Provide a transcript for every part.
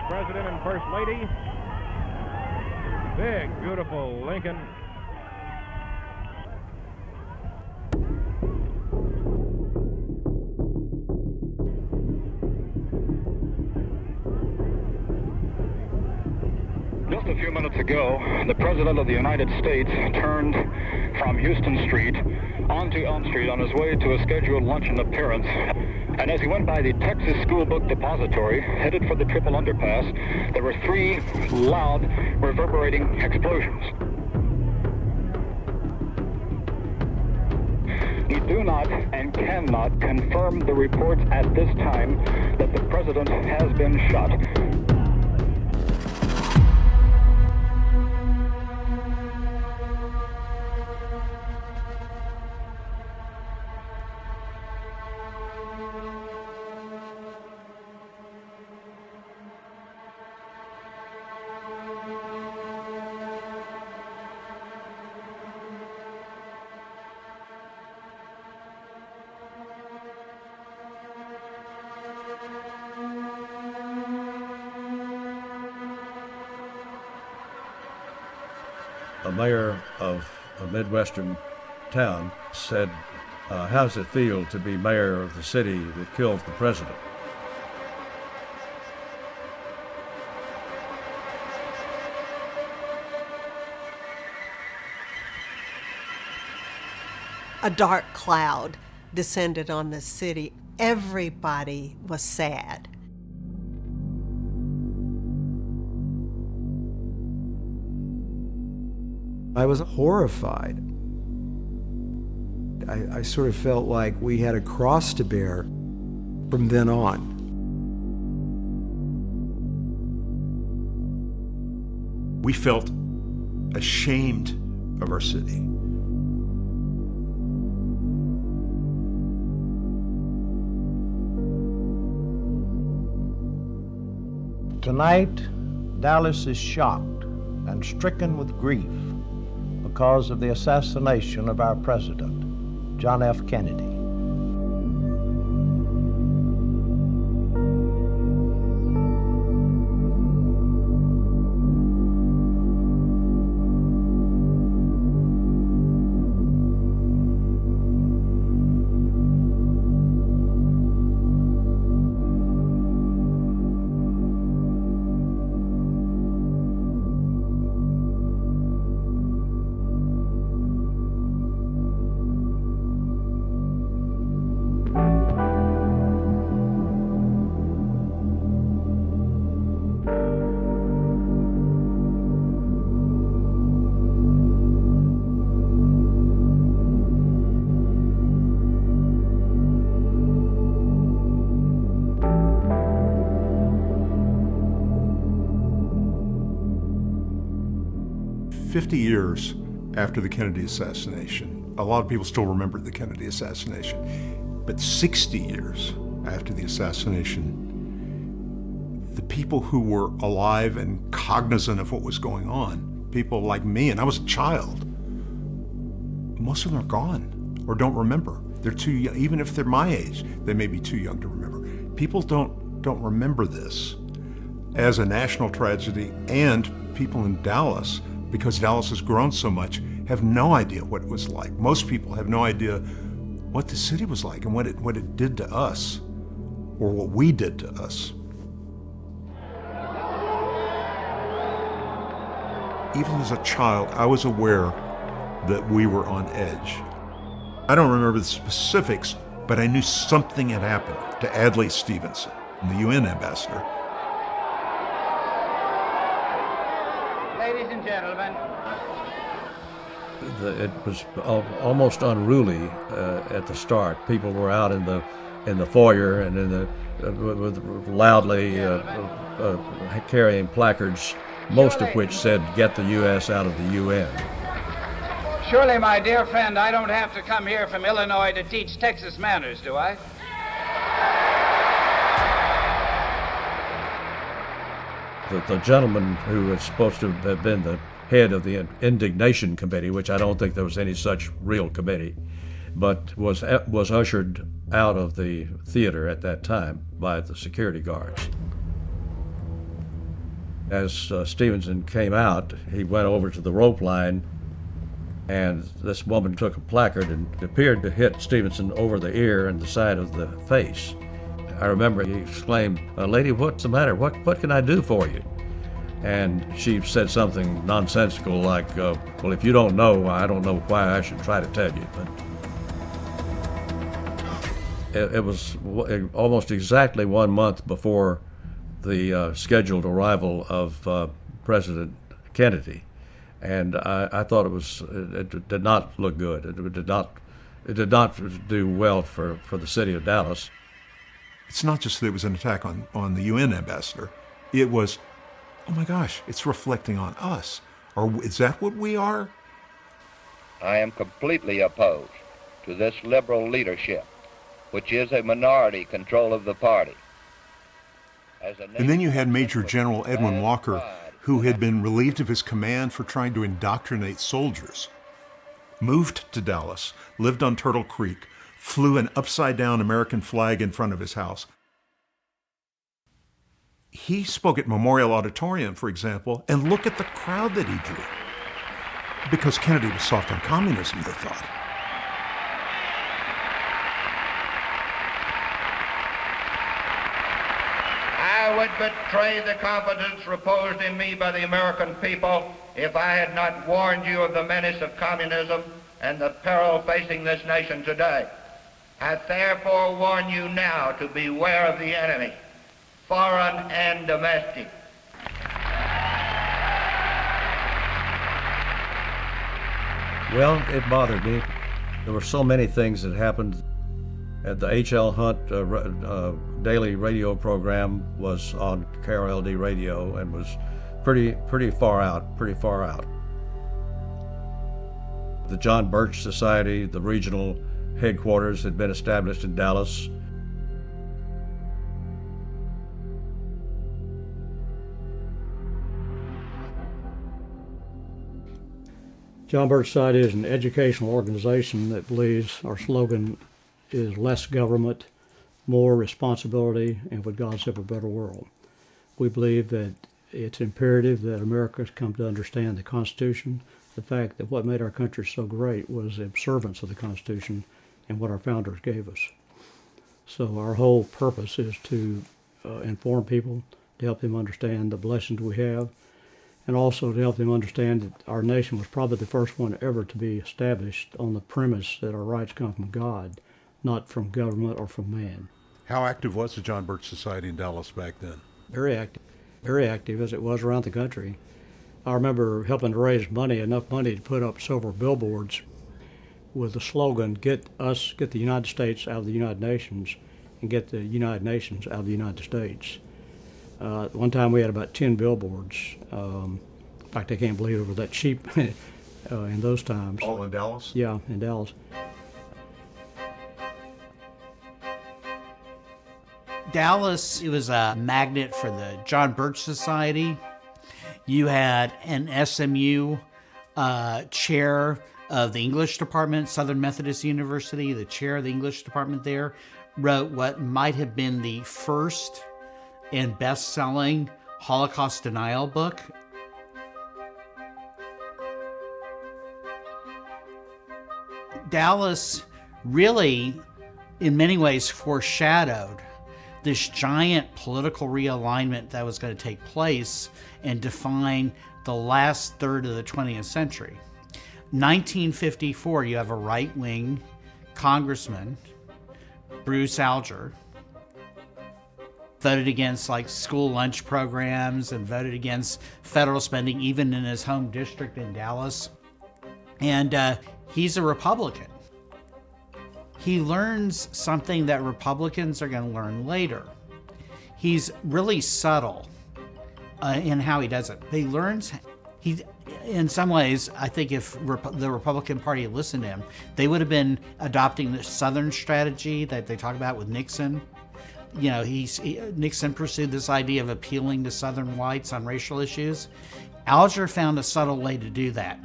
President and First Lady. Big, beautiful Lincoln. Just a few minutes ago, the President of the United States turned from Houston Street onto Elm Street on his way to a scheduled luncheon appearance. And as he went by the Texas School Book Depository, headed for the Triple Underpass, there were 3 loud, reverberating explosions. We do not and cannot confirm the reports at this time that the President has been shot. A mayor of a Midwestern town said, how does it feel to be mayor of the city that killed the president? A dark cloud descended on the city. Everybody was sad. I was horrified. I sort of felt like we had a cross to bear from then on. We felt ashamed of our city. Tonight, Dallas is shocked and stricken with grief because of the assassination of our president, John F. Kennedy. Years after the Kennedy assassination, a lot of people still remember the Kennedy assassination, but 60 years after the assassination, the people who were alive and cognizant of what was going on, people like me, and I was a child, most of them are gone or don't remember. They're too young. Even if they're my age, they may be too young to remember. People don't remember this as a national tragedy, and people in Dallas, because Dallas has grown so much, have no idea what it was like. Most people have no idea what the city was like and what it did to us, or what we did to us. Even as a child, I was aware that we were on edge. I don't remember the specifics, but I knew something had happened to Adlai Stevenson, the UN ambassador. Ladies and gentlemen. It was almost unruly at the start. People were out in the foyer and in the loudly carrying placards, most of which said, "Get the U.S. out of the UN." Surely, my dear friend, I don't have to come here from Illinois to teach Texas manners, do I? The gentleman who was supposed to have been the head of the Indignation Committee, which I don't think there was any such real committee, but was ushered out of the theater at that time by the security guards. As Stevenson came out, he went over to the rope line, and this woman took a placard and appeared to hit Stevenson over the ear and the side of the face. I remember he exclaimed, "Lady, what's the matter? What can I do for you?" And she said something nonsensical like, "Well, if you don't know, I don't know why I should try to tell you." But it was almost exactly 1 month before the scheduled arrival of President Kennedy, and I thought it did not look good. It did not do well for the city of Dallas. It's not just that it was an attack on the UN ambassador. It was, oh my gosh, it's reflecting on us. Is that what we are? I am completely opposed to this liberal leadership, which is a minority control of the party. And then you had Major General Edwin Walker, who had been relieved of his command for trying to indoctrinate soldiers, moved to Dallas, lived on Turtle Creek, flew an upside-down American flag in front of his house. He spoke at Memorial Auditorium, for example, and look at the crowd that he drew. Because Kennedy was soft on communism, they thought. I would betray the confidence reposed in me by the American people if I had not warned you of the menace of communism and the peril facing this nation today. I therefore warn you now to beware of the enemy, foreign and domestic. Well, it bothered me. There were so many things that happened. The H.L. Hunt daily radio program was on KRLD radio and was pretty far out. The John Birch Society, the regional headquarters, had been established in Dallas. John Birch Society is an educational organization that believes our slogan is less government, more responsibility, and with God save a better world. We believe that it's imperative that Americans come to understand the Constitution, the fact that what made our country so great was the observance of the Constitution and what our founders gave us. So our whole purpose is to inform people, to help them understand the blessings we have, and also to help them understand that our nation was probably the first one ever to be established on the premise that our rights come from God, not from government or from man. How active was the John Birch Society in Dallas back then? Very active as it was around the country. I remember helping to raise enough money to put up silver billboards with the slogan, get the United States out of the United Nations and get the United Nations out of the United States. One time we had about 10 billboards. In fact, I can't believe it was that cheap in those times. All in Dallas? Yeah, in Dallas. Dallas, it was a magnet for the John Birch Society. You had an SMU chair of the English department, Southern Methodist University. The chair of the English department there wrote what might have been the first and best-selling Holocaust denial book. Dallas really, in many ways, foreshadowed this giant political realignment that was going to take place and define the last third of the 20th century. 1954, you have a right-wing congressman, Bruce Alger, voted against like school lunch programs and voted against federal spending, even in his home district in Dallas. And he's a Republican. He learns something that Republicans are going to learn later. He's really subtle in how he does it. In some ways, I think if the Republican Party had listened to him, they would have been adopting the Southern strategy that they talk about with Nixon. You know, Nixon pursued this idea of appealing to Southern whites on racial issues. Alger found a subtle way to do that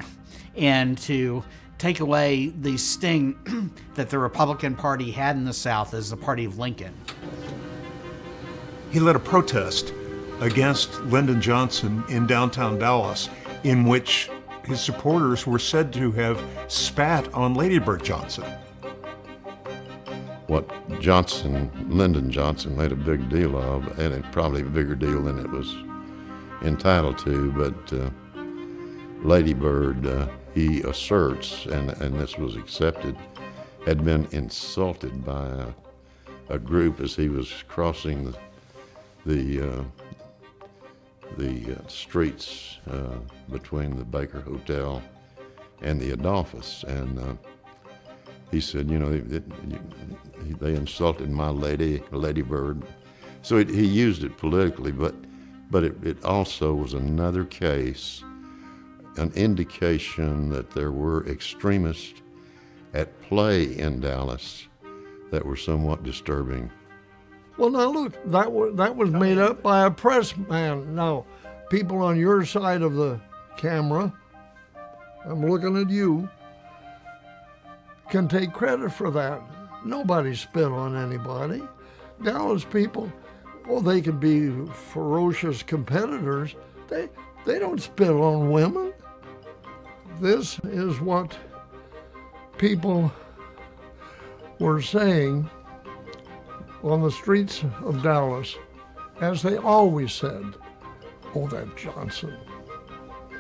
and to take away the sting that the Republican Party had in the South as the party of Lincoln. He led a protest against Lyndon Johnson in downtown Dallas, in which his supporters were said to have spat on Lady Bird Johnson. What Lyndon Johnson made a big deal of, and it probably a bigger deal than it was entitled to, but Lady Bird, he asserts, and this was accepted, had been insulted by a group as he was crossing the streets between the Baker Hotel and the Adolphus, and he said, you know, they insulted my Lady Bird. So he used it politically, but it also was another case, an indication that there were extremists at play in Dallas that were somewhat disturbing. Well, now look, that was made up by a press man. Now, people on your side of the camera, I'm looking at you, can take credit for that. Nobody spit on anybody. Dallas people, they can be ferocious competitors. They don't spit on women. This is what people were saying on the streets of Dallas, as they always said, oh, that Johnson,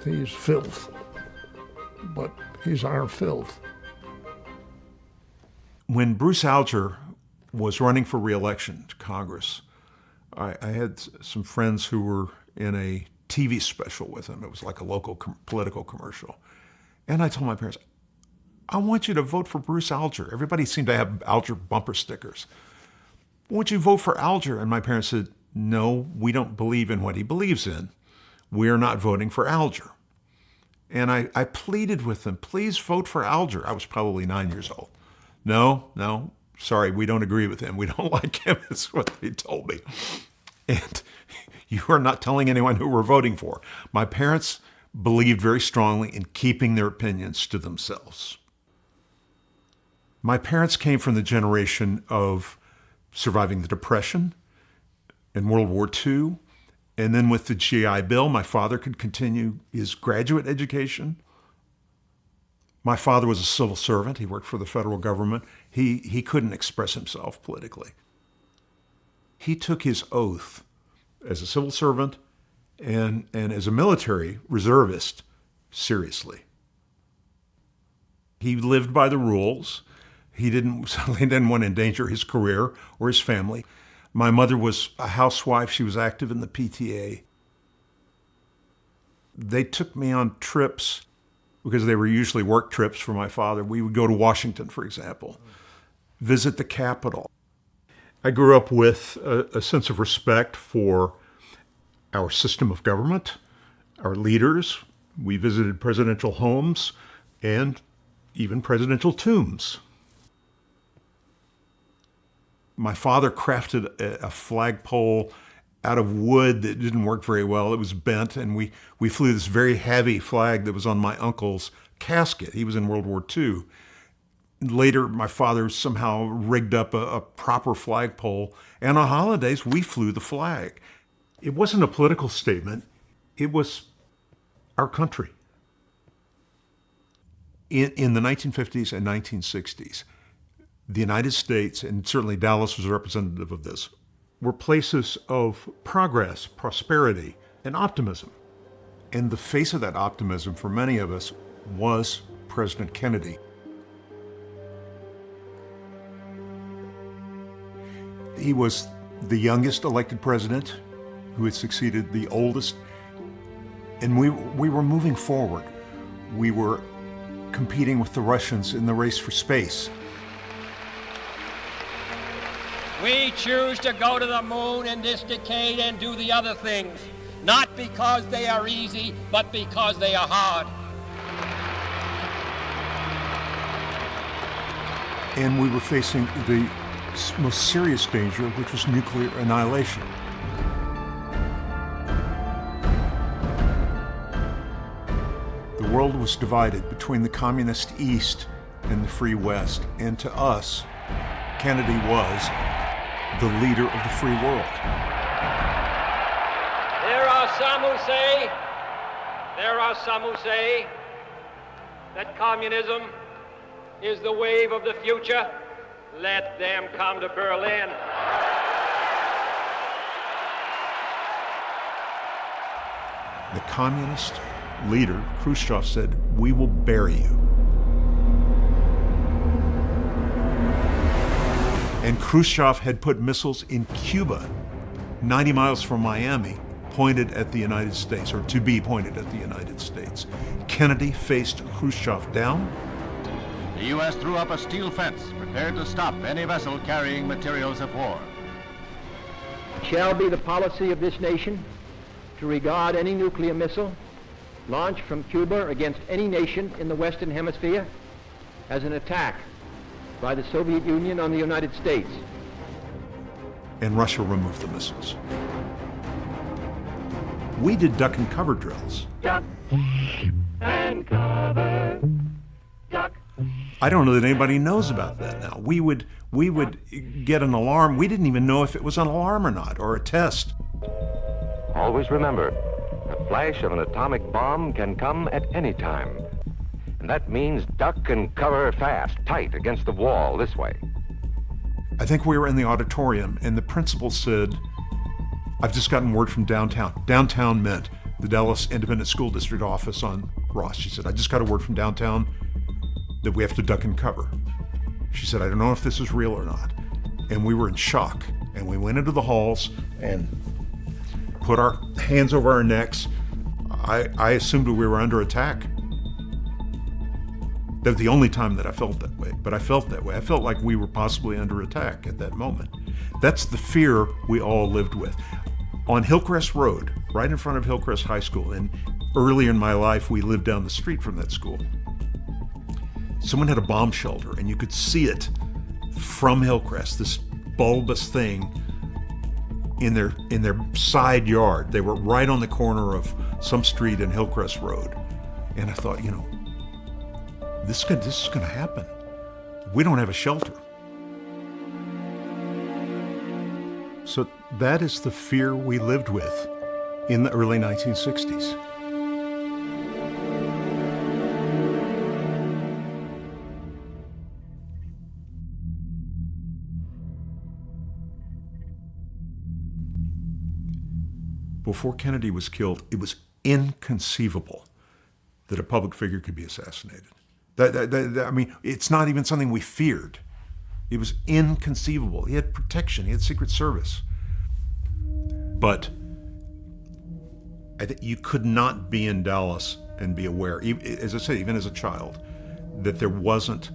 he's filth, but he's our filth. When Bruce Alger was running for re-election to Congress, I had some friends who were in a TV special with him. It was like a local political commercial. And I told my parents, I want you to vote for Bruce Alger. Everybody seemed to have Alger bumper stickers. Won't you vote for Alger? And my parents said, no, we don't believe in what he believes in. We're not voting for Alger. And I pleaded with them, please vote for Alger. I was probably 9 years old. No, sorry, we don't agree with him. We don't like him, is what they told me. And you are not telling anyone who we're voting for. My parents believed very strongly in keeping their opinions to themselves. My parents came from the generation of surviving the Depression and World War II. And then with the GI Bill, my father could continue his graduate education. My father was a civil servant. He worked for the federal government. He couldn't express himself politically. He took his oath as a civil servant and as a military reservist seriously. He lived by the rules. He didn't want to endanger his career or his family. My mother was a housewife. She was active in the PTA. They took me on trips because they were usually work trips for my father. We would go to Washington, for example, visit the Capitol. I grew up with a sense of respect for our system of government, our leaders. We visited presidential homes and even presidential tombs. My father crafted a flagpole out of wood that didn't work very well. It was bent, and we flew this very heavy flag that was on my uncle's casket. He was in World War II. Later, my father somehow rigged up a proper flagpole, and on holidays, we flew the flag. It wasn't a political statement. It was our country. In the 1950s and 1960s, the United States, and certainly Dallas was representative of this, were places of progress, prosperity, and optimism. And the face of that optimism for many of us was President Kennedy. He was the youngest elected president who had succeeded the oldest, and we were moving forward. We were competing with the Russians in the race for space. We choose to go to the moon in this decade and do the other things, not because they are easy, but because they are hard. And we were facing the most serious danger, which was nuclear annihilation. The world was divided between the communist East and the free West, and to us, Kennedy was the leader of the free world. There are some who say that communism is the wave of the future. Let them come to Berlin. The communist leader, Khrushchev, said, "We will bury you." And Khrushchev had put missiles in Cuba, 90 miles from Miami, pointed at the United States, or to be pointed at the United States. Kennedy faced Khrushchev down. The U.S. threw up a steel fence, prepared to stop any vessel carrying materials of war. It shall be the policy of this nation to regard any nuclear missile launched from Cuba against any nation in the Western Hemisphere as an attack by the Soviet Union on the United States. And Russia removed the missiles. We did duck and cover drills. Duck and cover. Duck. I don't know that anybody knows about that now. We would get an alarm. We didn't even know if it was an alarm or not, or a test. Always remember, the flash of an atomic bomb can come at any time. And that means duck and cover fast, tight against the wall this way. I think we were in the auditorium, and the principal said, "I've just gotten word from downtown." Downtown meant the Dallas Independent School District office on Ross. She said, "I just got a word from downtown that we have to duck and cover." She said, "I don't know if this is real or not." And we were in shock. And we went into the halls and put our hands over our necks. I assumed we were under attack. That was the only time that I felt that way, but I felt that way. I felt like we were possibly under attack at that moment. That's the fear we all lived with. On Hillcrest Road, right in front of Hillcrest High School, and early in my life, we lived down the street from that school. Someone had a bomb shelter, and you could see it from Hillcrest, this bulbous thing in their side yard. They were right on the corner of some street in Hillcrest Road. And I thought, this is going to happen. We don't have a shelter. So that is the fear we lived with in the early 1960s. Before Kennedy was killed, it was inconceivable that a public figure could be assassinated. I mean, it's not even something we feared. It was inconceivable. He had protection. He had Secret Service. But you could not be in Dallas and be aware, as I say, even as a child, that there wasn't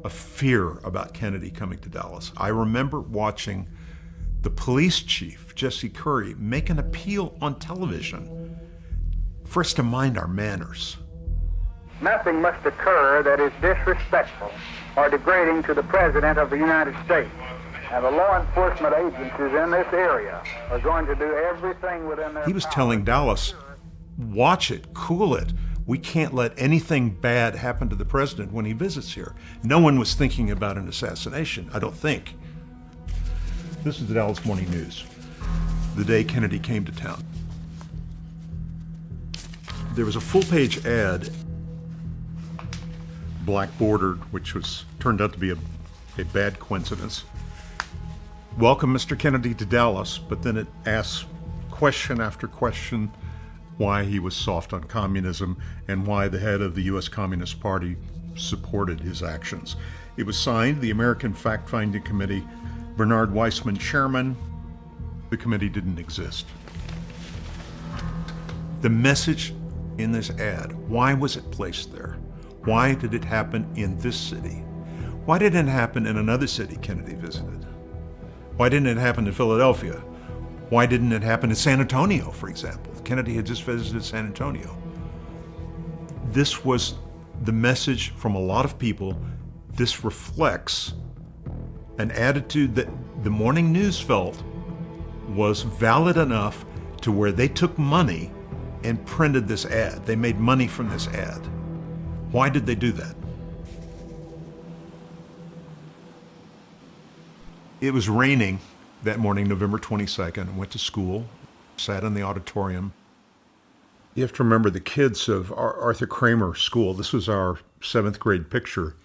a fear about Kennedy coming to Dallas. I remember watching the police chief, Jesse Curry, make an appeal on television for us to mind our manners. Nothing must occur that is disrespectful or degrading to the President of the United States. And the law enforcement agencies in this area are going to do everything within their He was telling Dallas, watch it, cool it. We can't let anything bad happen to the President when he visits here. No one was thinking about an assassination, I don't think. This is the Dallas Morning News, the day Kennedy came to town. There was a full-page ad, black bordered, which turned out to be a bad coincidence. Welcome, Mr. Kennedy, to Dallas, but then it asks question after question why he was soft on communism and why the head of the U.S. Communist Party supported his actions. It was signed, the American Fact-Finding Committee, Bernard Weissman, chairman. The committee didn't exist. The message in this ad, why was it placed there? Why did it happen in this city? Why didn't it happen in another city Kennedy visited? Why didn't it happen in Philadelphia? Why didn't it happen in San Antonio, for example? Kennedy had just visited San Antonio. This was the message from a lot of people. This reflects an attitude that the morning news felt was valid enough to where they took money and printed this ad. They made money from this ad. Why did they do that? It was raining that morning, November 22nd. I went to school. Sat in the auditorium. You have to remember the kids of Arthur Kramer School, this was our 7th grade picture,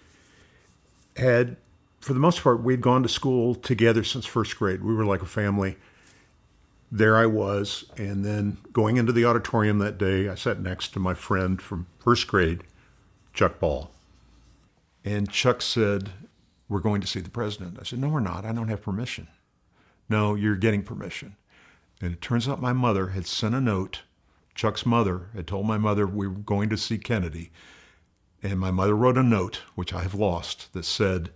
had, for the most part, we'd gone to school together since 1st grade. We were like a family. There I was, and then going into the auditorium that day, I sat next to my friend from 1st grade, Chuck Ball. And Chuck said, "We're going to see the president." I said, "No, we're not. I don't have permission." "No, you're getting permission." And it turns out my mother had sent a note. Chuck's mother had told my mother we were going to see Kennedy. And my mother wrote a note, which I have lost, that said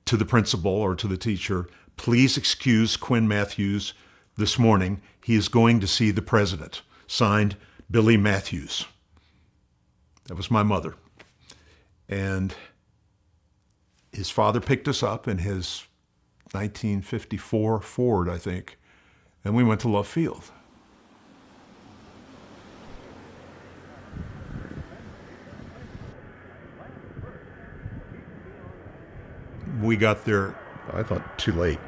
to the principal or to the teacher, "Please excuse Quin Mathews this morning. He is going to see the president." Signed, Billy Mathews. That was my mother. And his father picked us up in his 1954 Ford, I think, and we went to Love Field. We got there, I thought, too late.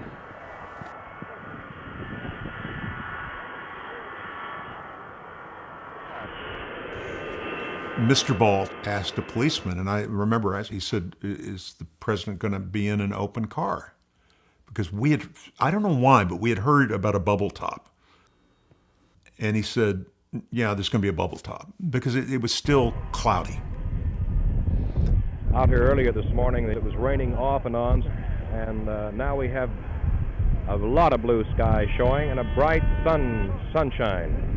Mr. Ball asked a policeman, and I remember he said, "Is the president going to be in an open car?" Because we had, I don't know why, but we had heard about a bubble top. And he said, "Yeah, there's going to be a bubble top," because it was still cloudy. Out here earlier this morning, it was raining off and on, and now we have a lot of blue sky showing and a bright sunshine.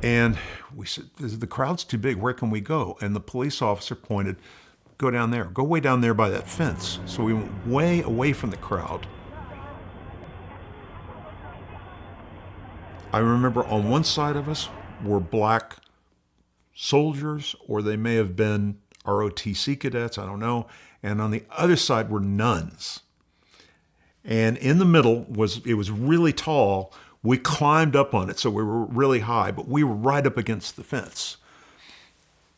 And we said, "The crowd's too big. Where can we go?" And the police officer pointed, "Go down there. Go way down there by that fence." So we went way away from the crowd. I remember on one side of us were black soldiers, or they may have been ROTC cadets, I don't know. And on the other side were nuns. And in the middle it was really tall. We climbed up on it, so we were really high, but we were right up against the fence.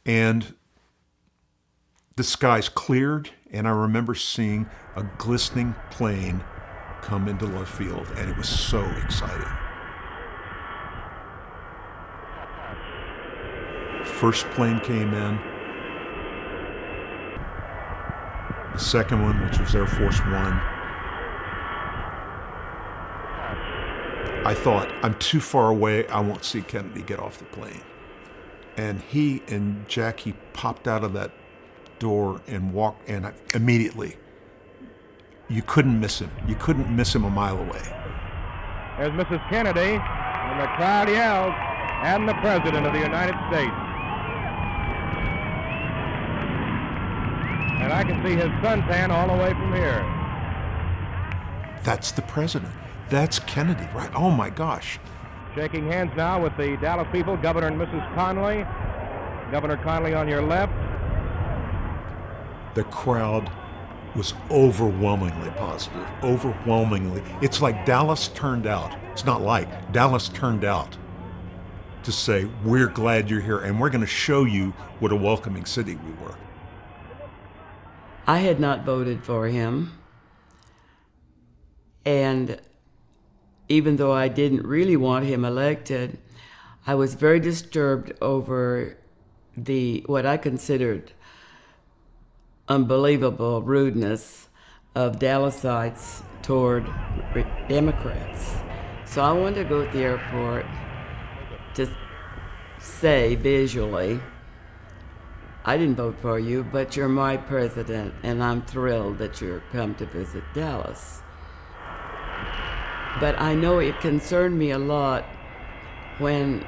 And the skies cleared, and I remember seeing a glistening plane come into Love Field, and it was so exciting. First plane came in. The second one, which was Air Force One. I thought, I'm too far away, I won't see Kennedy get off the plane. And he and Jackie popped out of that door and walked, and immediately, you couldn't miss him. You couldn't miss him a mile away. There's Mrs. Kennedy, and the crowd yells, "And the President of the United States." And I can see his suntan all the way from here. That's the president. That's Kennedy, right? Oh my gosh. Shaking hands now with the Dallas people, Governor and Mrs. Conley. Governor Conley on your left. The crowd was overwhelmingly positive, overwhelmingly. It's like Dallas turned out. It's not like, Dallas turned out to say, "We're glad you're here, and we're going to show you what a welcoming city we were." I had not voted for him, and even though I didn't really want him elected, I was very disturbed over what I considered unbelievable rudeness of Dallasites toward Democrats. So I wanted to go to the airport to say visually, "I didn't vote for you, but you're my president, and I'm thrilled that you're come to visit Dallas." But I know it concerned me a lot when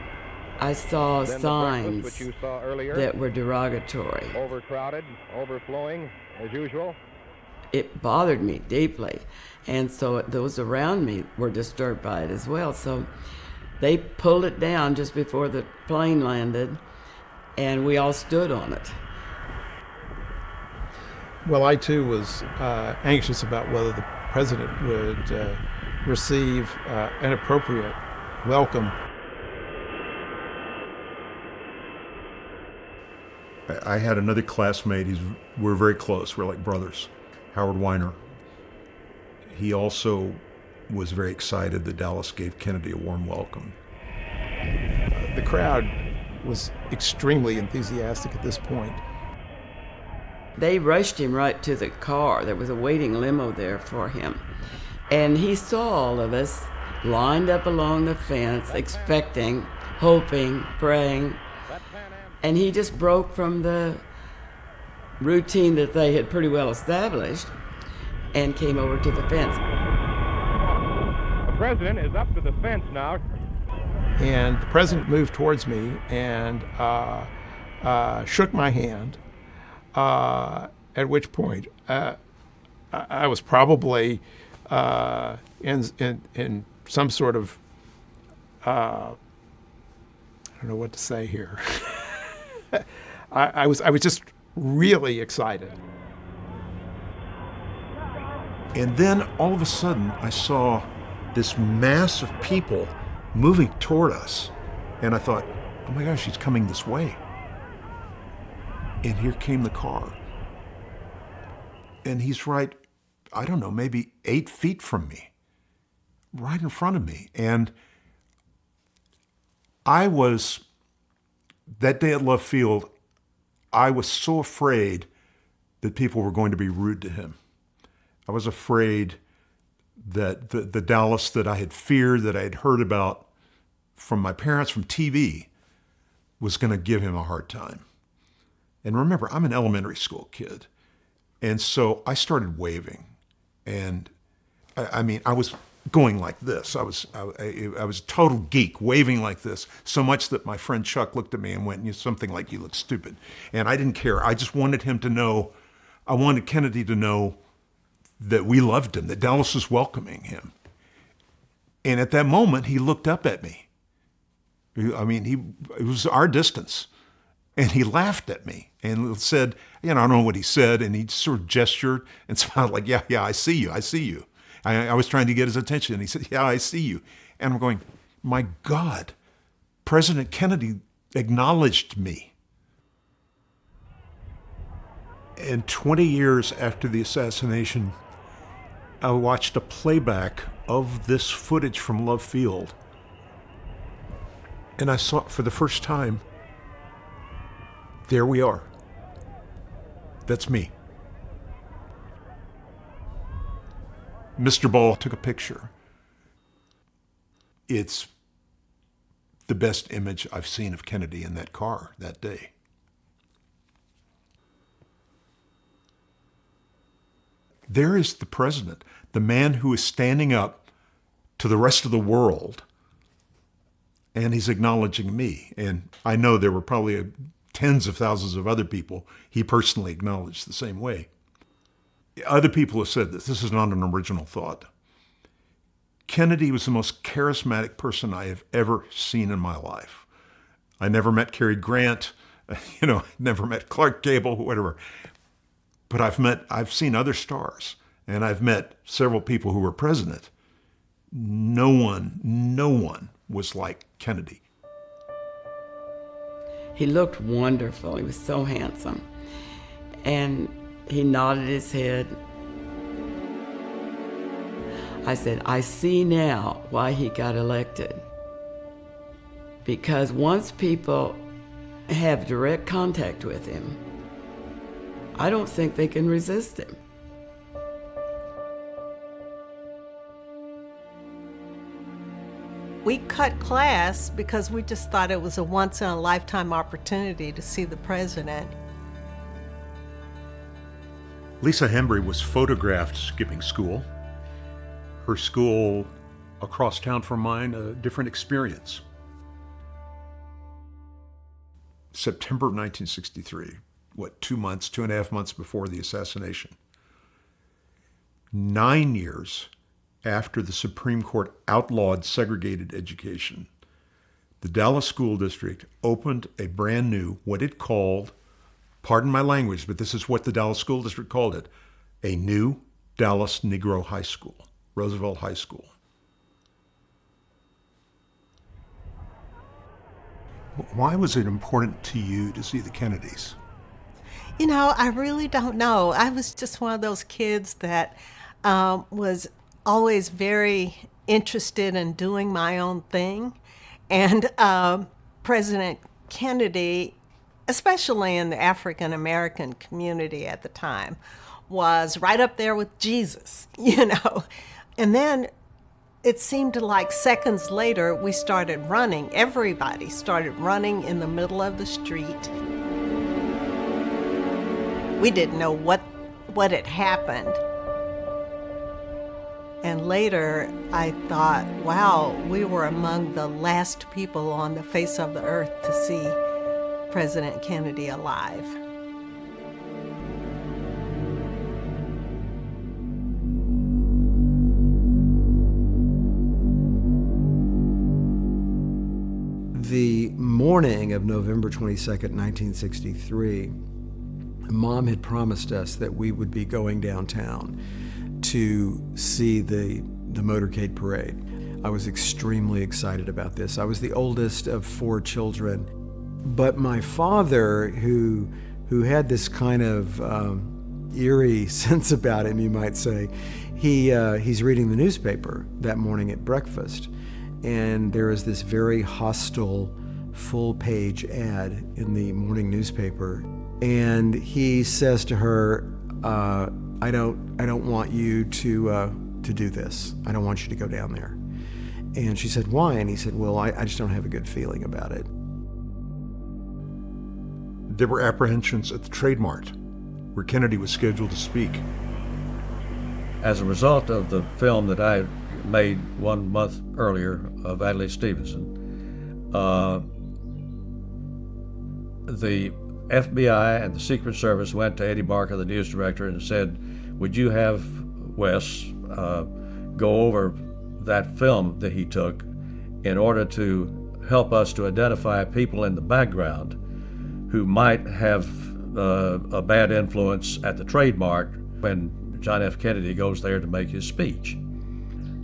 I saw signs which you saw earlier, that were derogatory. Overcrowded, overflowing, as usual. It bothered me deeply, and so those around me were disturbed by it as well. So they pulled it down just before the plane landed, and we all stood on it. Well, I too was anxious about whether the president would receive an appropriate welcome. I had another classmate, we're very close, we're like brothers, Howard Weiner. He also was very excited that Dallas gave Kennedy a warm welcome. The crowd was extremely enthusiastic at this point. They rushed him right to the car. There was a waiting limo there for him. And he saw all of us lined up along the fence, expecting, hoping, praying. And he just broke from the routine that they had pretty well established and came over to the fence. The president is up to the fence now. And the president moved towards me and shook my hand, at which point I was probably in some sort of, I don't know what to say here. I was just really excited. And then all of a sudden I saw this mass of people moving toward us. And I thought, oh my gosh, he's coming this way. And here came the car. And he's right, I don't know, maybe 8 feet from me, right in front of me. And I was, that day at Love Field, I was so afraid that people were going to be rude to him. I was afraid that the Dallas that I had feared, that I had heard about from my parents, from TV, was going to give him a hard time. And remember, I'm an elementary school kid. And so I started waving. And I mean, I was going like this. I was a total geek, waving like this, so much that my friend Chuck looked at me and went, something like, you look stupid. And I didn't care. I just wanted him to know, I wanted Kennedy to know that we loved him, that Dallas was welcoming him. And at that moment, he looked up at me. I mean, it was our distance. And he laughed at me and said, I don't know what he said. And he sort of gestured and smiled like, yeah, I see you. I was trying to get his attention. And he said, yeah, I see you. And I'm going, my God, President Kennedy acknowledged me. And 20 years after the assassination, I watched a playback of this footage from Love Field. And I saw for the first time, there we are. That's me. Mr. Ball took a picture. It's the best image I've seen of Kennedy in that car that day. There is the president, the man who is standing up to the rest of the world, and he's acknowledging me. And I know there were probably tens of thousands of other people he personally acknowledged the same way. Other people have said this. This is not an original thought. Kennedy was the most charismatic person I have ever seen in my life. I never met Cary Grant, never met Clark Gable, whatever. But I've seen other stars, and I've met several people who were president. No one was like Kennedy. He looked wonderful. He was so handsome. And he nodded his head. I said, I see now why he got elected. Because once people have direct contact with him, I don't think they can resist him. We cut class because we just thought it was a once-in-a-lifetime opportunity to see the president. Lisa Hembry was photographed skipping school. Her school across town from mine, a different experience. September of 1963, 2.5 months before the assassination. 9 years after the Supreme Court outlawed segregated education, the Dallas School District opened a brand new, what it called, pardon my language, but this is what the Dallas School District called it, a new Dallas Negro High School, Roosevelt High School. Why was it important to you to see the Kennedys? I really don't know. I was just one of those kids that was always very interested in doing my own thing. And President Kennedy, especially in the African American community at the time, was right up there with Jesus, you know. And then it seemed like seconds later we started running. Everybody started running in the middle of the street. We didn't know what had happened. And later I thought, wow, we were among the last people on the face of the earth to see President Kennedy alive. The morning of November 22nd, 1963, Mom had promised us that we would be going downtown to see the motorcade parade. I was extremely excited about this. I was the oldest of 4 children, but my father, who had this kind of eerie sense about him, you might say, he's reading the newspaper that morning at breakfast, and there is this very hostile full-page ad in the morning newspaper, and he says to her, I don't want you to do this. I don't want you to go down there. And she said, why? And he said, well, I just don't have a good feeling about it. There were apprehensions at the Trade Mart, where Kennedy was scheduled to speak. As a result of the film that I made 1 month earlier of Adlai Stevenson, the FBI and the Secret Service went to Eddie Barker, the news director, and said, would you have Wes go over that film that he took in order to help us to identify people in the background who might have a bad influence at the Trade Mart when John F. Kennedy goes there to make his speech.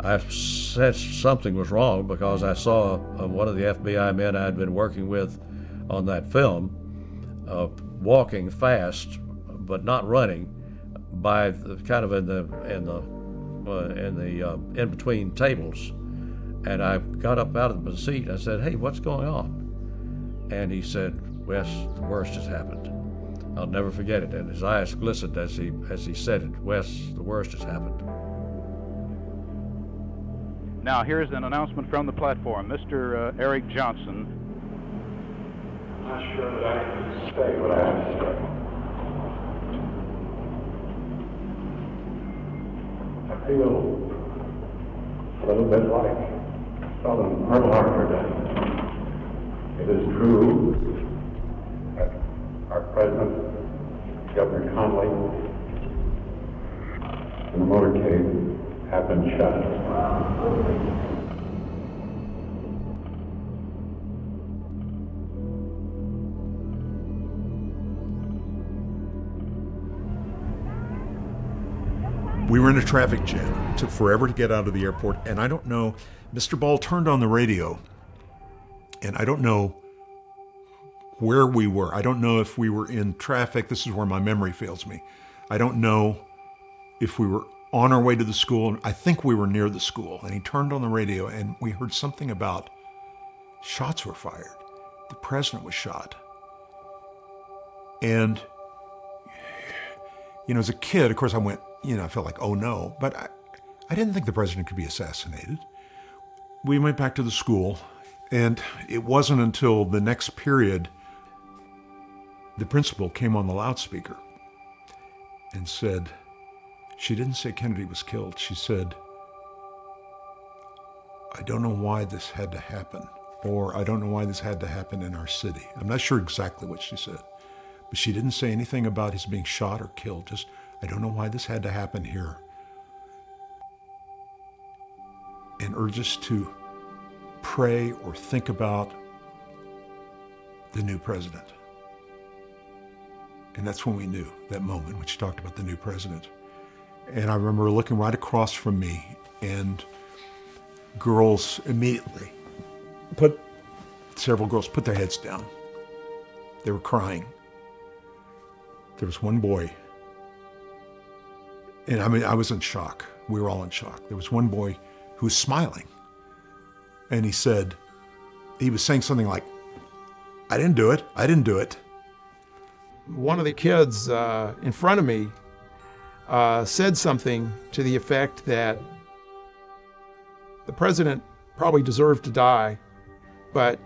I said something was wrong because I saw one of the FBI men I had been working with on that film walking fast but not running by the kind of in between tables, and I got up out of the seat and I said, hey, what's going on? And he said, Wes, the worst has happened. I'll never forget it. And his eyes glistened as he said it. Wes, the worst has happened. Now here's an announcement from the platform. Mr. Eric Johnson. I'm not sure that I can say what I have to say. I feel a little bit like Southern Pearl Harbor does. It is true that our President, Governor Connolly, and the motorcade have been shot. We were in a traffic jam. It took forever to get out of the airport, and I don't know, Mr. Ball turned on the radio, and I don't know where we were. I don't know if we were in traffic. This is where my memory fails me. I don't know if we were on our way to the school. I think we were near the school, and he turned on the radio, and we heard something about shots were fired. The president was shot. And, you know, as a kid, of course, I went, I felt like, oh no, but I didn't think the president could be assassinated. We went back to the school, and it wasn't until the next period the principal came on the loudspeaker and said, she didn't say Kennedy was killed. She said, I don't know why this had to happen, or I don't know why this had to happen in our city. I'm not sure exactly what she said, but she didn't say anything about his being shot or killed, just, I don't know why this had to happen here. And urge us to pray or think about the new president. And that's when we knew, that moment when she talked about the new president. And I remember looking right across from me, and several girls put their heads down. They were crying. There was one boy, and I was in shock. We were all in shock. There was one boy who was smiling, and he said, he was saying something like, "I didn't do it, I didn't do it." One of the kids in front of me said something to the effect that the president probably deserved to die, but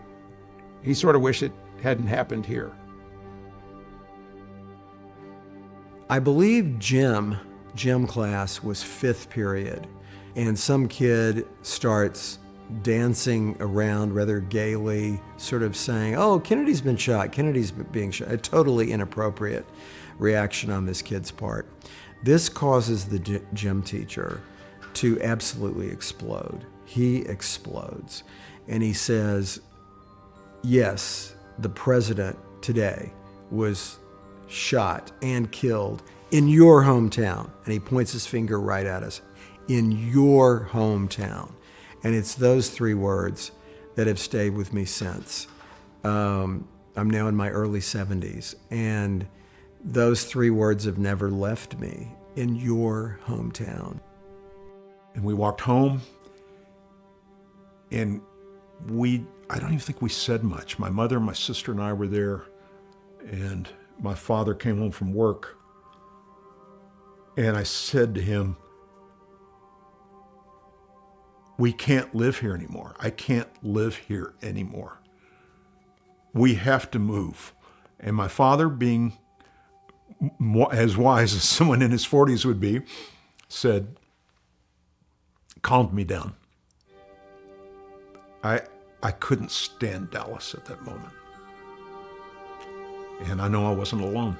he sort of wished it hadn't happened here. I believe gym class was 5th period, and some kid starts dancing around rather gaily, sort of saying, "Oh, Kennedy's been shot, Kennedy's being shot." A totally inappropriate reaction on this kid's part. This causes the gym teacher to absolutely explode. He explodes, and he says, "Yes, the president today was shot and killed in your hometown." And he points his finger right at us. "In your hometown." And it's those 3 words that have stayed with me since. I'm now in my early 70s, and those 3 words have never left me. In your hometown. And we walked home, and I don't even think we said much. My mother, my sister, and I were there, and my father came home from work, and I said to him, "We can't live here anymore. I can't live here anymore. We have to move." And my father, being as wise as someone in his 40s would be, calmed me down. I couldn't stand Dallas at that moment. And I know I wasn't alone.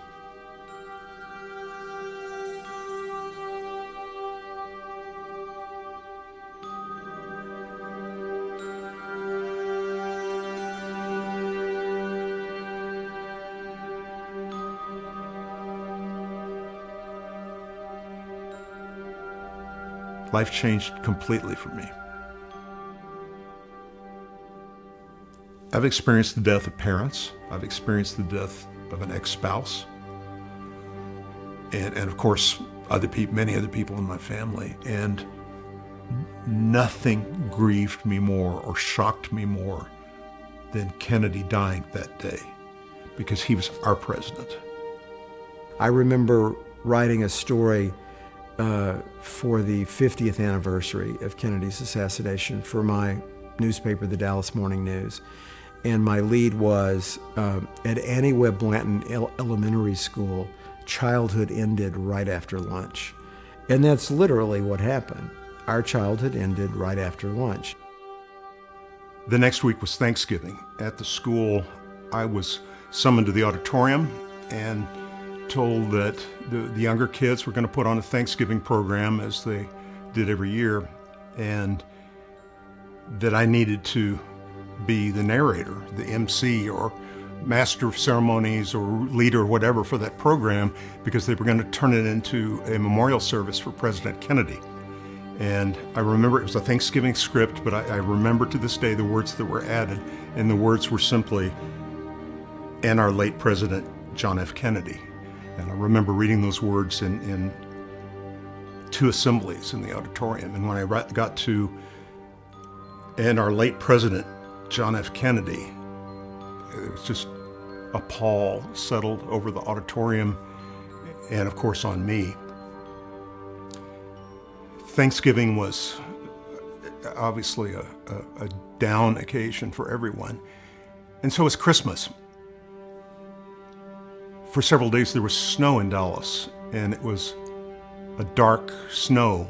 Life changed completely for me. I've experienced the death of parents. I've experienced the death of an ex-spouse. And of course, many other people in my family. And nothing grieved me more or shocked me more than Kennedy dying that day, because he was our president. I remember writing a story for the 50th anniversary of Kennedy's assassination for my newspaper, the Dallas Morning News. And my lead was, at Annie Webb Blanton Elementary School, childhood ended right after lunch. And that's literally what happened. Our childhood ended right after lunch. The next week was Thanksgiving. At the school, I was summoned to the auditorium and told that the younger kids were going to put on a Thanksgiving program, as they did every year, and that I needed to be the narrator, the MC, or master of ceremonies, or leader, or whatever, for that program, because they were going to turn it into a memorial service for President Kennedy. And I remember it was a Thanksgiving script, but I remember to this day the words that were added, and the words were simply, "and our late President John F. Kennedy." And I remember reading those words in 2 assemblies in the auditorium. And when I got to "and our late President John F. Kennedy," it was just a pall settled over the auditorium and, of course, on me. Thanksgiving was obviously a down occasion for everyone, and so was Christmas. For several days there was snow in Dallas, and it was a dark snow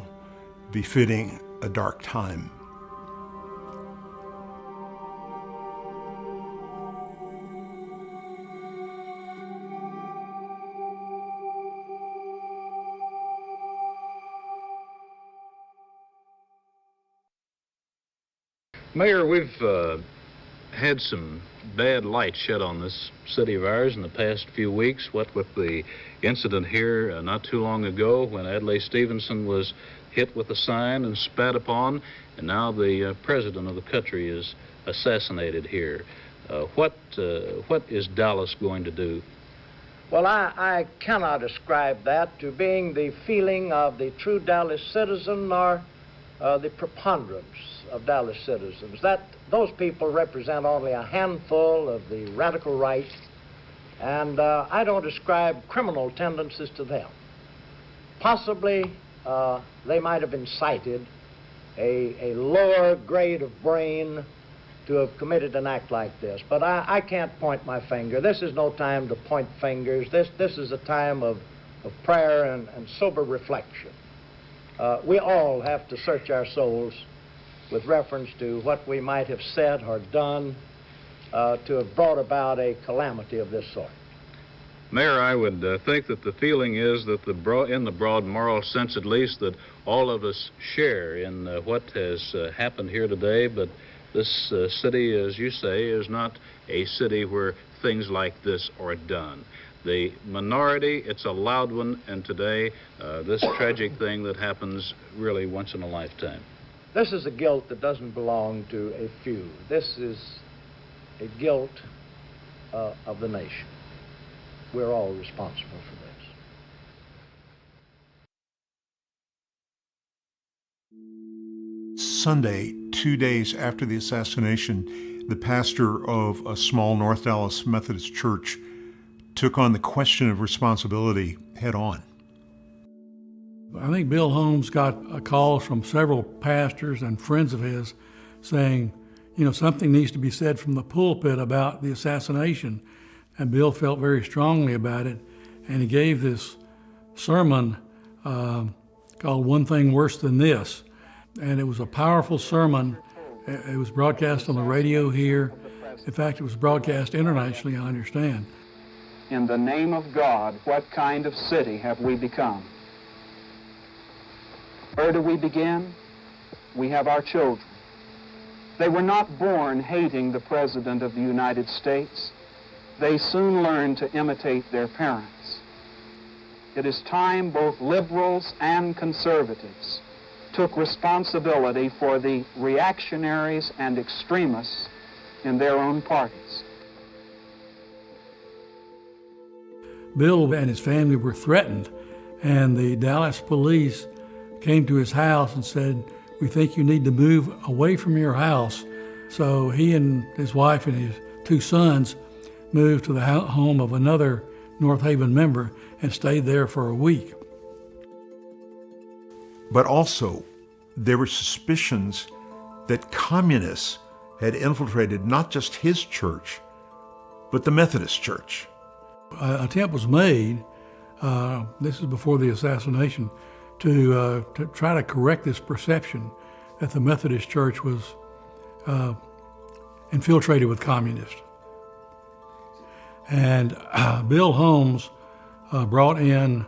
befitting a dark time. Mayor, we've had some bad light shed on this city of ours in the past few weeks. What with the incident here not too long ago when Adlai Stevenson was hit with a sign and spat upon, and now the president of the country is assassinated here. What is Dallas going to do? Well, I cannot ascribe that to being the feeling of the true Dallas citizen or the preponderance of Dallas citizens. Those people represent only a handful of the radical right, and I don't ascribe criminal tendencies to them. Possibly they might have incited a lower grade of brain to have committed an act like this. But I can't point my finger. This is no time to point fingers. This is a time of prayer and sober reflection. We all have to search our souls with reference to what we might have said or done to have brought about a calamity of this sort. Mayor, I would think that the feeling is that in the broad moral sense at least, that all of us share in what has happened here today, but this city, as you say, is not a city where things like this are done. The minority, it's a loud one, and today, this tragic thing that happens really once in a lifetime. This is a guilt that doesn't belong to a few. This is a guilt of the nation. We're all responsible for this. Sunday, 2 days after the assassination, the pastor of a small North Dallas Methodist church took on the question of responsibility head on. I think Bill Holmes got a call from several pastors and friends of his saying, something needs to be said from the pulpit about the assassination. And Bill felt very strongly about it, and he gave this sermon called One Thing Worse Than This. And it was a powerful sermon. It was broadcast on the radio here. In fact, it was broadcast internationally, I understand. In the name of God, what kind of city have we become? Where do we begin? We have our children. They were not born hating the President of the United States. They soon learn to imitate their parents. It is time both liberals and conservatives took responsibility for the reactionaries and extremists in their own parties. Bill and his family were threatened, and the Dallas police came to his house and said, "We think you need to move away from your house." So he and his wife and his 2 sons moved to the home of another North Haven member and stayed there for a week. But also, there were suspicions that communists had infiltrated not just his church, but the Methodist Church. An attempt was made, this is before the assassination, to try to correct this perception that the Methodist Church was infiltrated with communists. And Bill Holmes brought in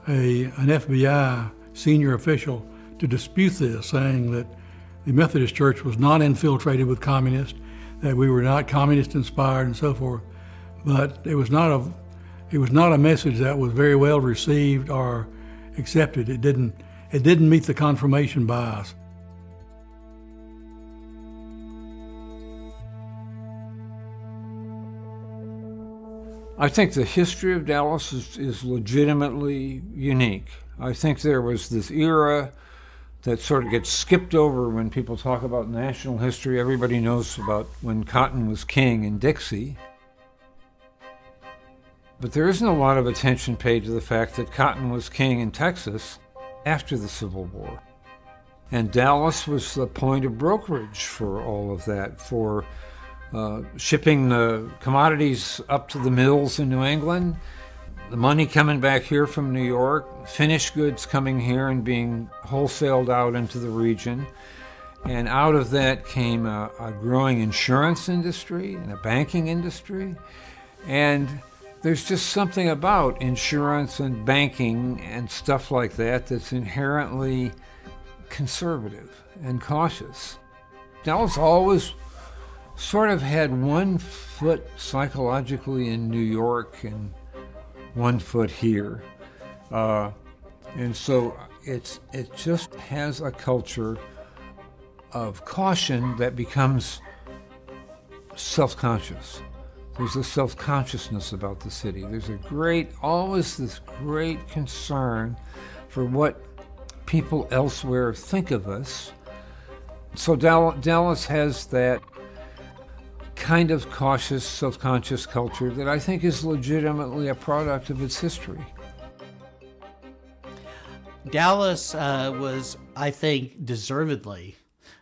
an FBI senior official to dispute this, saying that the Methodist Church was not infiltrated with communists, that we were not communist inspired and so forth. But it was not a message that was very well received or accepted. It didn't meet the confirmation bias. I think the history of Dallas is legitimately unique. I think there was this era that sort of gets skipped over when people talk about national history. Everybody knows about when cotton was king in Dixie. But there isn't a lot of attention paid to the fact that cotton was king in Texas after the Civil War. And Dallas was the point of brokerage for all of that, for shipping the commodities up to the mills in New England, the money coming back here from New York, finished goods coming here and being wholesaled out into the region. And out of that came a growing insurance industry and a banking industry. And there's just something about insurance and banking and stuff like that that's inherently conservative and cautious. Dallas always sort of had one foot psychologically in New York and one foot here. And so it just has a culture of caution that becomes self-conscious. There's a self-consciousness about the city. There's always this great concern for what people elsewhere think of us. So Dallas has that kind of cautious, self-conscious culture that I think is legitimately a product of its history. Dallas was, I think, deservedly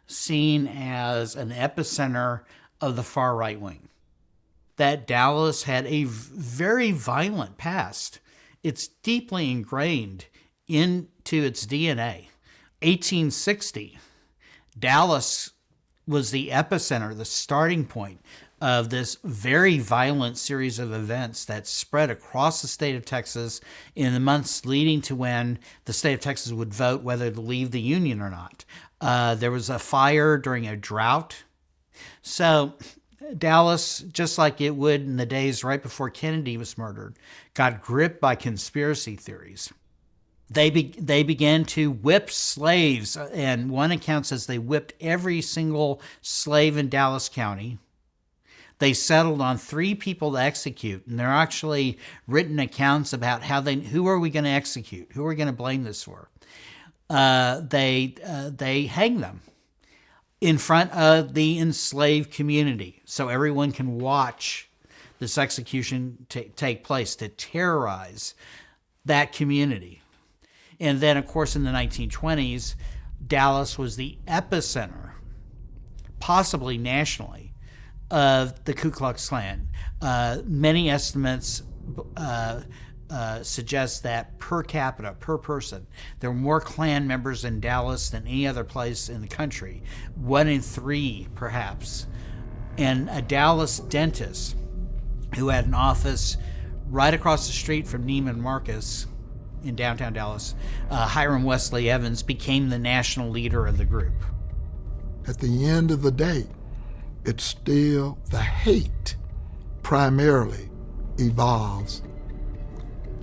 seen as an epicenter of the far right wing. That Dallas had a very violent past. It's deeply ingrained into its DNA. 1860, Dallas was the epicenter, the starting point of this very violent series of events that spread across the state of Texas in the months leading to when the state of Texas would vote whether to leave the Union or not. There was a fire during a drought. So Dallas, just like it would in the days right before Kennedy was murdered, got gripped by conspiracy theories. They began to whip slaves, and one account says they whipped every single slave in Dallas County. They settled on 3 people to execute, and there are actually written accounts about who are we going to execute? Who are we going to blame this for? They hang them in front of the enslaved community so everyone can watch this execution take place to terrorize that community. And then, of course, in the 1920s, Dallas was the epicenter, possibly nationally, of the Ku Klux Klan. Many estimates suggest that per capita, per person, there were more Klan members in Dallas than any other place in the country. 1 in 3, perhaps. And a Dallas dentist who had an office right across the street from Neiman Marcus in downtown Dallas, Hiram Wesley Evans, became the national leader of the group. At the end of the day, it's still the hate primarily evolves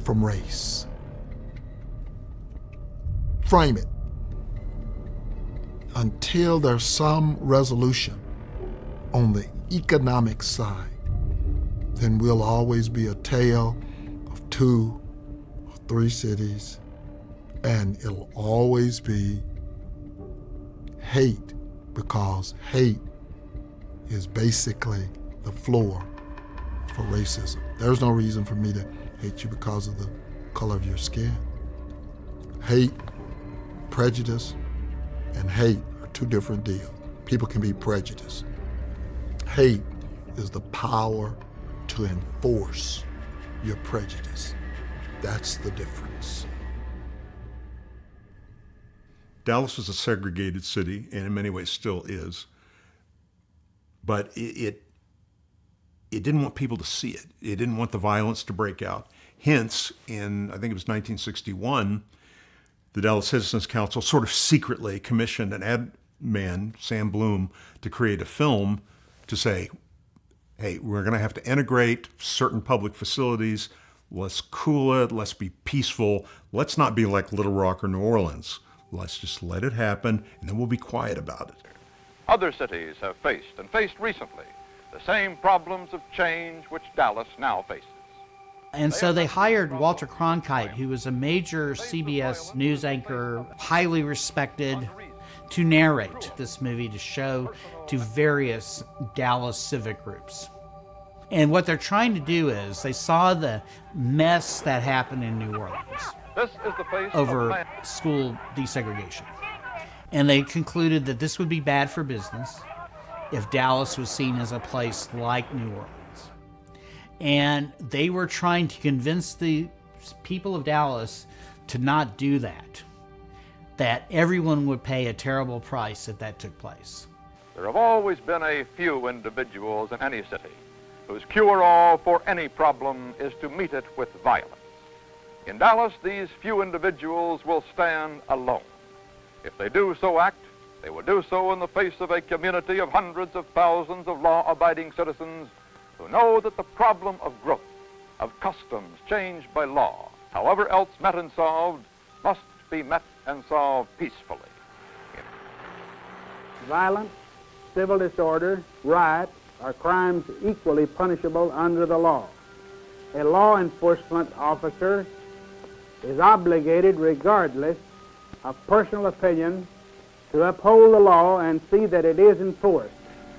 from race. Frame it. Until there's some resolution on the economic side, then we'll always be a tale of 2 or 3 cities, and it'll always be hate, because hate is basically the floor for racism. There's no reason for me to hate you because of the color of your skin. Hate, prejudice, and hate are 2 different deals. People can be prejudiced. Hate is the power to enforce your prejudice. That's the difference. Dallas was a segregated city, and in many ways still is. But it didn't want people to see it. It didn't want the violence to break out. Hence, in, I think it was 1961, the Dallas Citizens Council sort of secretly commissioned an ad man, Sam Bloom, to create a film to say, hey, we're going to have to integrate certain public facilities. Let's cool it. Let's be peaceful. Let's not be like Little Rock or New Orleans. Let's just let it happen, and then we'll be quiet about it. Other cities have faced, and faced recently, the same problems of change which Dallas now faces. And so they hired Walter Cronkite, who was a major CBS news anchor, highly respected, to narrate this movie, to show to various Dallas civic groups. And what they're trying to do is, they saw the mess that happened in New Orleans This is the face over school desegregation. And they concluded that this would be bad for business if Dallas was seen as a place like New Orleans. And they were trying to convince the people of Dallas to not do that everyone would pay a terrible price if that took place. There have always been a few individuals in any city whose cure-all for any problem is to meet it with violence. In Dallas, these few individuals will stand alone. If they do so act, they will do so in the face of a community of hundreds of thousands of law-abiding citizens who know that the problem of growth, of customs changed by law, however else met and solved, must be met and solved peacefully. Violence, civil disorder, riot are crimes equally punishable under the law. A law enforcement officer is obligated, regardless of personal opinion, to uphold the law and see that it is enforced.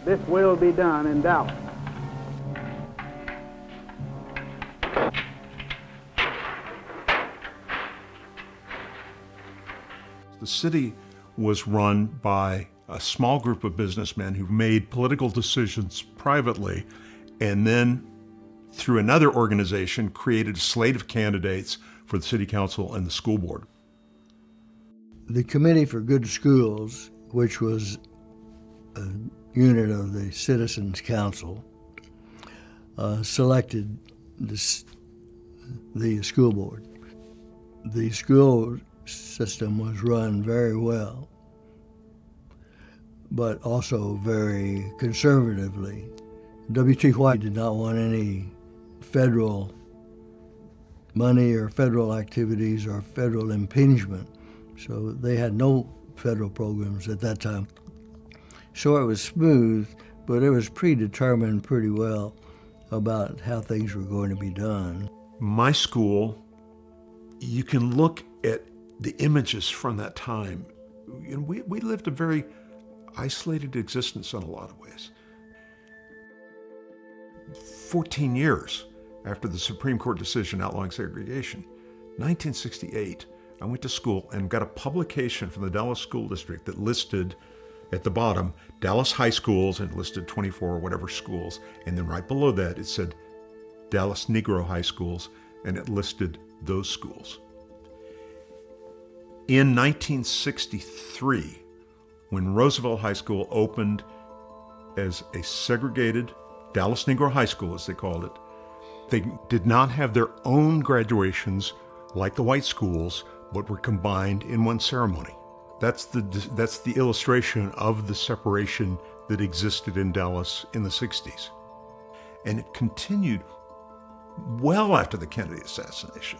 This will be done in Dallas. The city was run by a small group of businessmen who made political decisions privately and then, through another organization, created a slate of candidates for the city council and the school board. The Committee for Good Schools, which was a unit of the Citizens Council, selected the school board. The school system was run very well, but also very conservatively. W.T. White did not want any federal money or federal activities or federal impingement, so they had no federal programs at that time. So it was smooth, but it was predetermined pretty well about how things were going to be done. My school, you can look at the images from that time. And we lived a very isolated existence in a lot of ways. 14 years after the Supreme Court decision outlawing segregation, 1968, I went to school and got a publication from the Dallas School District that listed at the bottom Dallas high schools and listed 24 or whatever schools. And then right below that it said Dallas Negro high schools, and it listed those schools. In 1963, when Roosevelt High School opened as a segregated Dallas Negro High School, as they called it, they did not have their own graduations like the white schools, but were combined in one ceremony. That's the illustration of the separation that existed in Dallas in the 60s. And it continued well after the Kennedy assassination.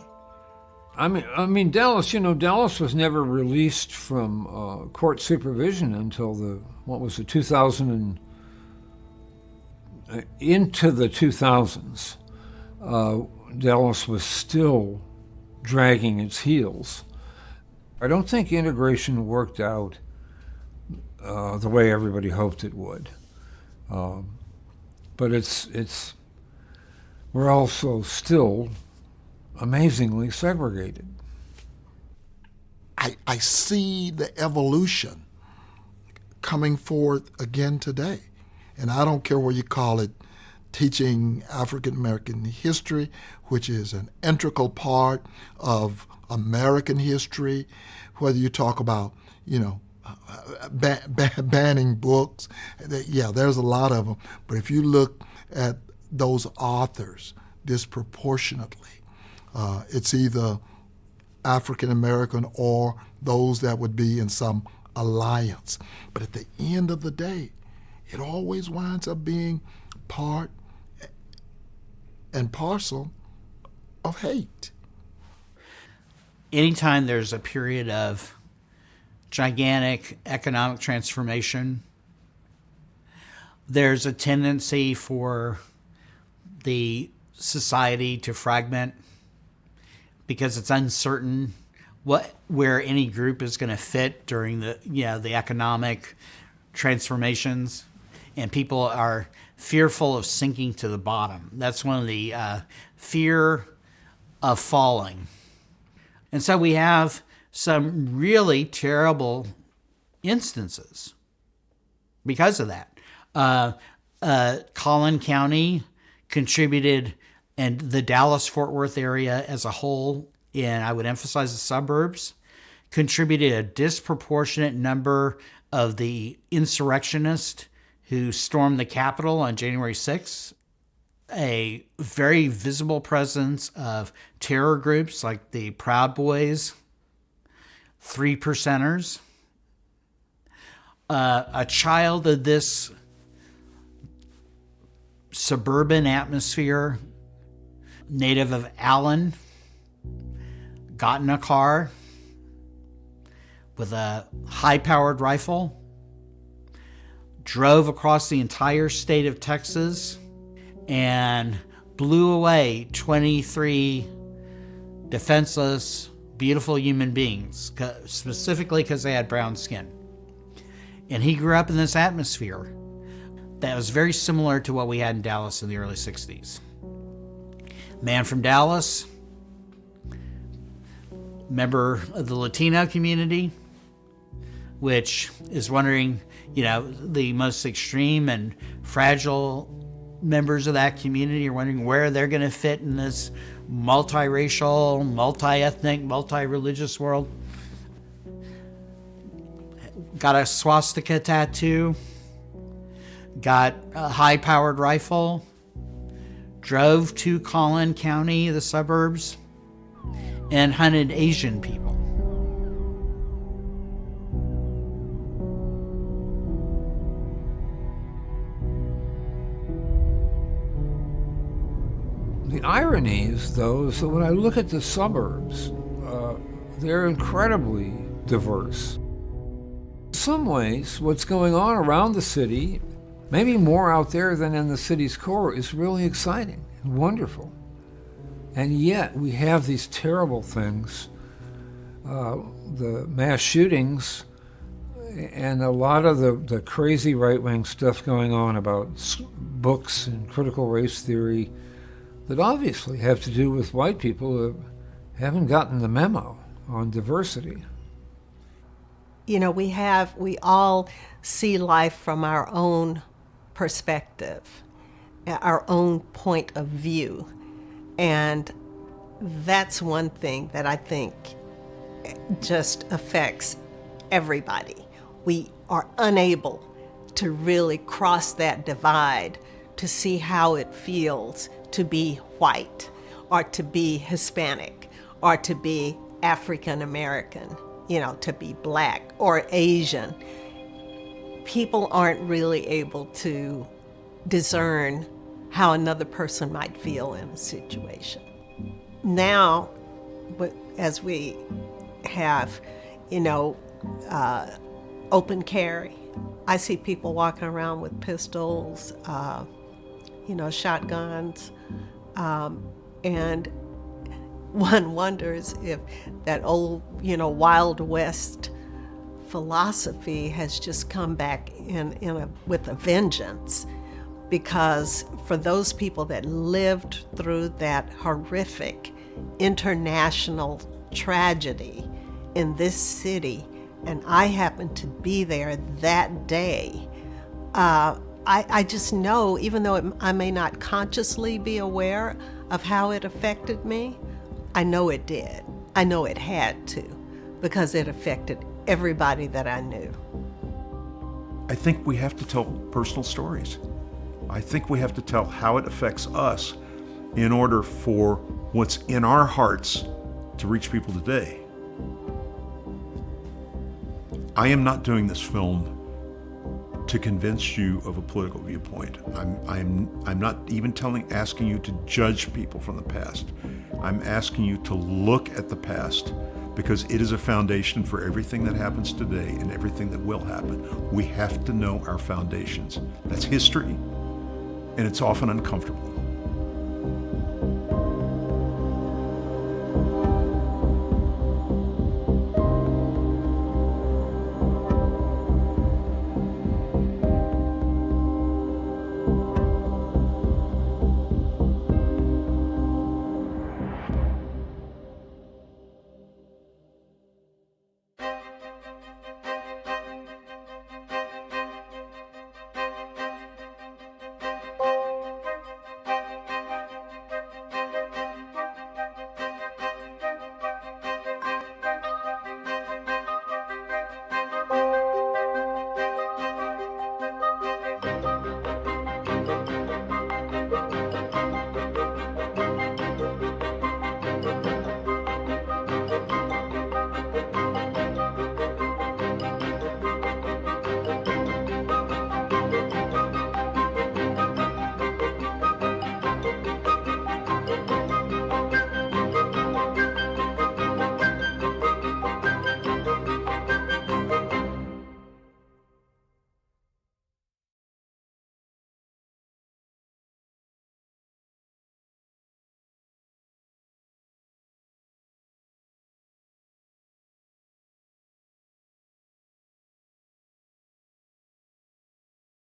I mean, Dallas, Dallas was never released from court supervision until into the 2000s. Dallas was still dragging its heels. I don't think integration worked out the way everybody hoped it would. But we're also still amazingly segregated. I see the evolution coming forth again today. And I don't care what you call it, teaching African American history, which is an integral part of American history, whether you talk about, banning books, there's a lot of them. But if you look at those authors disproportionately, it's either African American or those that would be in some alliance. But at the end of the day, it always winds up being part and parcel of hate. Anytime there's a period of gigantic economic transformation, there's a tendency for the society to fragment because it's uncertain where any group is going to fit during the economic transformations, and people are fearful of sinking to the bottom. That's one of the fear of falling. And so we have some really terrible instances because of that. Collin County contributed, and the Dallas-Fort Worth area as a whole, and I would emphasize the suburbs, contributed a disproportionate number of the insurrectionists who stormed the Capitol on January 6th. A very visible presence of terror groups like the Proud Boys, Three Percenters. A child of this suburban atmosphere, native of Allen, got in a car with a high-powered rifle, drove across the entire state of Texas and blew away 23 defenseless, beautiful human beings, specifically because they had brown skin. And he grew up in this atmosphere that was very similar to what we had in Dallas in the early 60s. Man from Dallas, member of the Latino community, which is wondering, the most extreme and fragile members of that community are wondering where they're going to fit in this multiracial, multi-ethnic, multi-religious world. Got a swastika tattoo, got a high-powered rifle, drove to Collin County, the suburbs, and hunted Asian people. The irony is, though, is that when I look at the suburbs, they're incredibly diverse. In some ways, what's going on around the city, maybe more out there than in the city's core, is really exciting and wonderful. And yet we have these terrible things, the mass shootings, and a lot of the crazy right-wing stuff going on about books and critical race theory that obviously have to do with white people who haven't gotten the memo on diversity. We all see life from our own perspective, our own point of view. And that's one thing that I think just affects everybody. We are unable to really cross that divide to see how it feels to be white, or to be Hispanic, or to be African American, to be black or Asian. People aren't really able to discern how another person might feel in a situation. Now, as we have, open carry, I see people walking around with pistols, shotguns, and one wonders if that old, Wild West philosophy has just come back with a vengeance. Because for those people that lived through that horrific international tragedy in this city, and I happened to be there that day, I just know, even though I may not consciously be aware of how it affected me, I know it did. I know it had to, because it affected everybody that I knew. I think we have to tell personal stories. I think we have to tell how it affects us in order for what's in our hearts to reach people today. I am not doing this film to convince you of a political viewpoint. I'm not even asking you to judge people from the past. I'm asking you to look at the past, because it is a foundation for everything that happens today and everything that will happen. We have to know our foundations. That's history, and it's often uncomfortable.